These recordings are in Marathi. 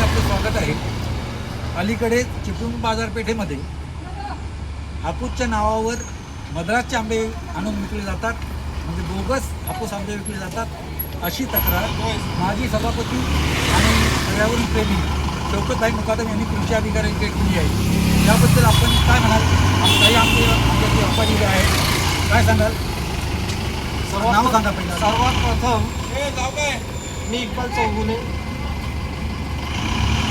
आपलं स्वागत आहे। अलीकडे चिपळूण बाजारपेठेमध्ये हापूसच्या नावावर मद्रासचे आंबे आणून विकले जातात, म्हणजे बोगस हापूस आंबे विकले जातात अशी तक्रार माजी सभापती आणि पर्यावरण प्रेमी शौकतभाई मुकादम यांनी कृषी अधिकाऱ्यांकडे केली आहे। याबद्दल आपण काय म्हणाल? काही आमच्याचे व्यापारी आहेत, काय सांगाल? नाव सांगा पहिला। सर्वात प्रथम मी इक्बाल चौगुले,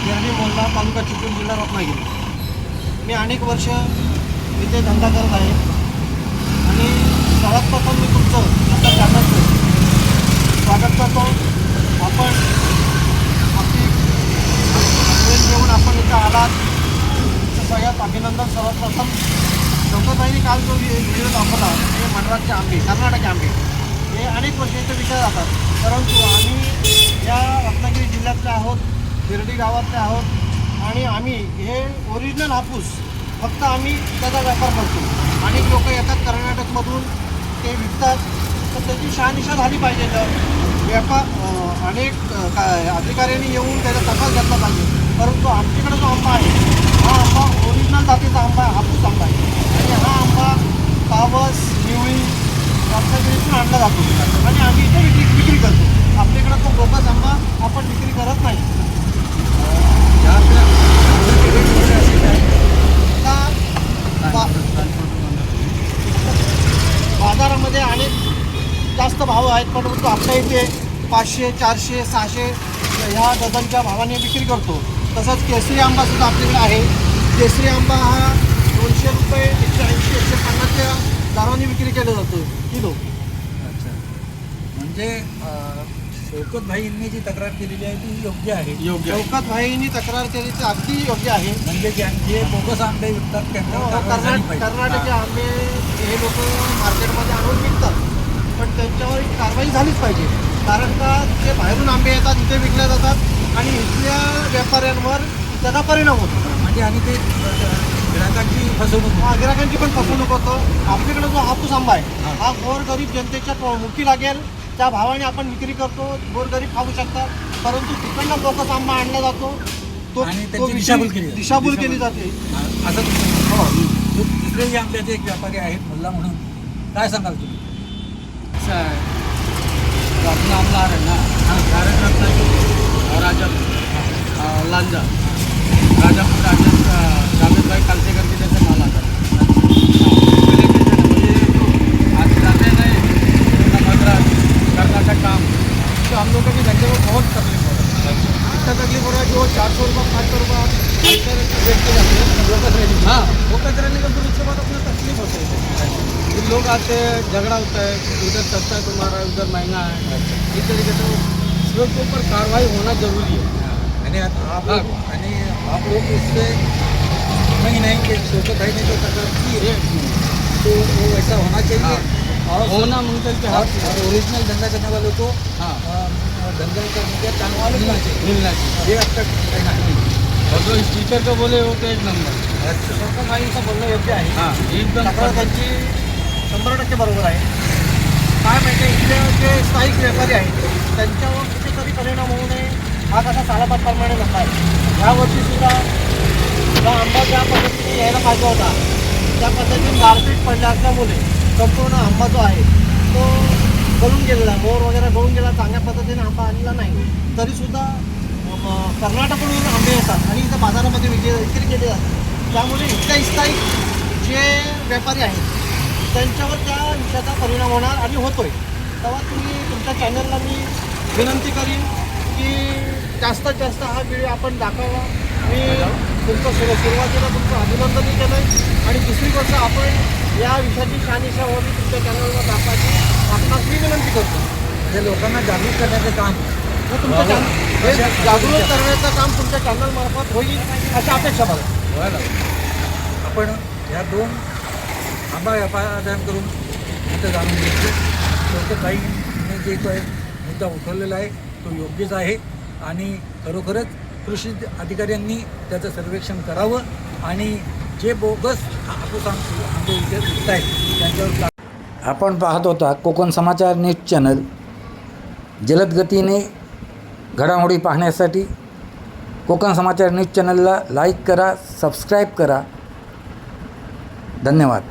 गिरणी मोल्ला, तालुका चिपळूण, जिल्हा रत्नागिरी। मी अनेक वर्ष इथे धंदा करत आहे आणि सर्वात प्रथम मी तुमचं आता चॅनलचं स्वागत करतो। आपण आपली वेळ घेऊन आपण इथं आलात, तुमचं सगळ्यात अभिनंदन। सर्वात प्रथम शौकतभाईंनी काल जो व्हिडिओ दाखवला हे मद्रासचे आंबे, कर्नाटकी आंबे हे अनेक वर्ष इथे विकले जातात, परंतु आम्ही या रत्नागिरी जिल्ह्यातले आहोत, बिर्डी गावातले आहोत आणि आम्ही हे ओरिजिनल हापूस फक्त आम्ही त्याचा व्यापार करतो। अनेक लोक येतात कर्नाटकमधून, ते विकतात, तर त्याची शहानिशा झाली पाहिजे। व्यापार अनेक अधिकाऱ्यांनी येऊन त्याचा तपास घेतला पाहिजे, परंतु आमच्याकडे जो आंबा आहे हा आंबा ओरिजिनल जातीचा आंबा आहे, हापूस आंबा आहे आणि हा आंबा पावस, निवळी रत्नागिरीतून आणला जातो आणि आम्ही इथे विक्री करतो। आपल्याकडे तो बोगस आंबा आपण विक्री करत नाही। बाजारामध्ये अनेक जास्त भाव आहेत, परंतु आपल्या इथे 500, 400, 600 ह्या डझनच्या भावाने विक्री करतो। तसंच केसरी आंबासुद्धा आपल्याकडे आहे। केसरी आंबा हा 200 रुपये, 180, 150च्या दराने विक्री केलं जातं किलो। अच्छा, म्हणजे शौकतभाईंनी जी तक्रार केलेली आहे ती योग्य आहे? शौकतभाईंनी तक्रार केली तर अगदी योग्य आहे। म्हणजे जे बोगस आंबे विकतात त्यांच्यावर कारवाई झाली पाहिजे। कर्नाटकी आंबे हे लोक मार्केटमध्ये आणून विकतात, पण त्यांच्यावर कारवाई झालीच पाहिजे, कारण का ते बाहेरून आंबे येतात, इथे विकले जातात आणि इथल्या व्यापाऱ्यांवर त्याचा परिणाम होतो। म्हणजे आणि ते गिरायकांची फसवणूक, गिरायकांची पण फसवणूक होतं। आपल्याकडे जो हापूस आंबा आहे हा गोरगरीब जनतेच्या मुखी लागेल त्या भावाने आपण विक्री करतो, गोरगरीब खाऊ शकतात, परंतु तिकडनं बोगस आंबा आणला जातो, तो दिशाभूल केली जाते असं। हो, दुसरेही आंब्याचे एक व्यापारी आहेत मुल्ला म्हणून, काय सांगाल तुम्ही? आपला आंबा आहे ना, लांजा राजापूर राजन जावेदभाई कालसेकर के जैसे माल आता है। आज जाते नहीं मद्रास कर्नाटक काम, तो हम लोग के धंधे को बहुत तकलीफ हो रहा है। इतना तकलीफ हो रहा है कि वो 400 रुपये 500 रुपये बेच के जाते हैं। हाँ, वो कचराने का फिर उसके बाद अपना तकलीफ होता है। फिर लोग आते हैं, झगड़ा होता है, उधर सस्ता है तुम्हारा, उधर महंगा है। इस तरीके से उसके ऊपर कार्रवाई होना जरूरी है। आणि आप लोग इससे नहीं कि शौकतभाई ने जो तक्रार की है तो वो वैसा होना चाहिए, और होना मुमकिन के हाथ और ओरिजिनल धंधा करने वालों को धंधा करने का चांस मिलना चाहिए। ये अब तक नहीं, और जो स्पीकर का बोले वो तो एक नंबर। शौकतभाईंचं बोलणं योग्य आहे। हां, एकदम तक्रार त्यांची 100% बरोबर आहे। काय माहिती, इथले जे स्थायिक व्यापारी आहेत त्यांच्यावर कुठेतरी परिणाम होऊ नये हा कसा सालाबादप्रमाणे धंदा आहे। यावर्षीसुद्धा हा आंबा ज्या पद्धतीने यायला पाहिजे होता त्या पद्धतीने गारपीट पडल्या असल्यामुळे संपूर्ण आंबा जो आहे तो गळून गेलेला, मोर वगैरे गळून गेला, चांगल्या पद्धतीने आंबा आणला नाही। तरीसुद्धा कर्नाटकडून आंबे येतात आणि इथं बाजारामध्ये विक्री केली जाते, त्यामुळे इथल्या स्थायिक जे व्यापारी आहेत त्यांच्यावर त्या विषयाचा परिणाम होणार आणि होतोय। तेव्हा तुम्ही तुमच्या चॅनलला मी विनंती करीन की जास्तीत जास्त हा व्हिडिओ आपण दाखवा। मी तुमचं सुरुवातीला तुमचं अभिनंदनही केलं आहे आणि दुसरी गोष्ट आपण या विषयाची शहानिशा व्हावी तुमच्या चॅनलवर दाखवायची आपणास मी विनंती करतो। म्हणजे लोकांना जागरूक करण्याचं काम तुमच्या चॅनल जागरूक करण्याचं काम तुमच्या चॅनलमार्फत होईल अशी अपेक्षा मला। आपण या दोन आंबा व्यापाऱ्यांकडून इथं जाणून घेतलं। शौकतभाईने जे काही मुद्दा उठवलेला आहे तो योग्यच आहे आणि खरोखरच कृषी अधिकाऱ्यांनी त्याचं सर्वेक्षण करावं आणि जे बोगस हापूस आंबे विकत आहेत त्यांच्यावर। आपण पाहत होता कोकण समाचार न्यूज चॅनल। जलद गतीने घडामोडी पाहण्यासाठी कोकण समाचार न्यूज चॅनलला लाईक करा, सबस्क्राईब करा. धन्यवाद.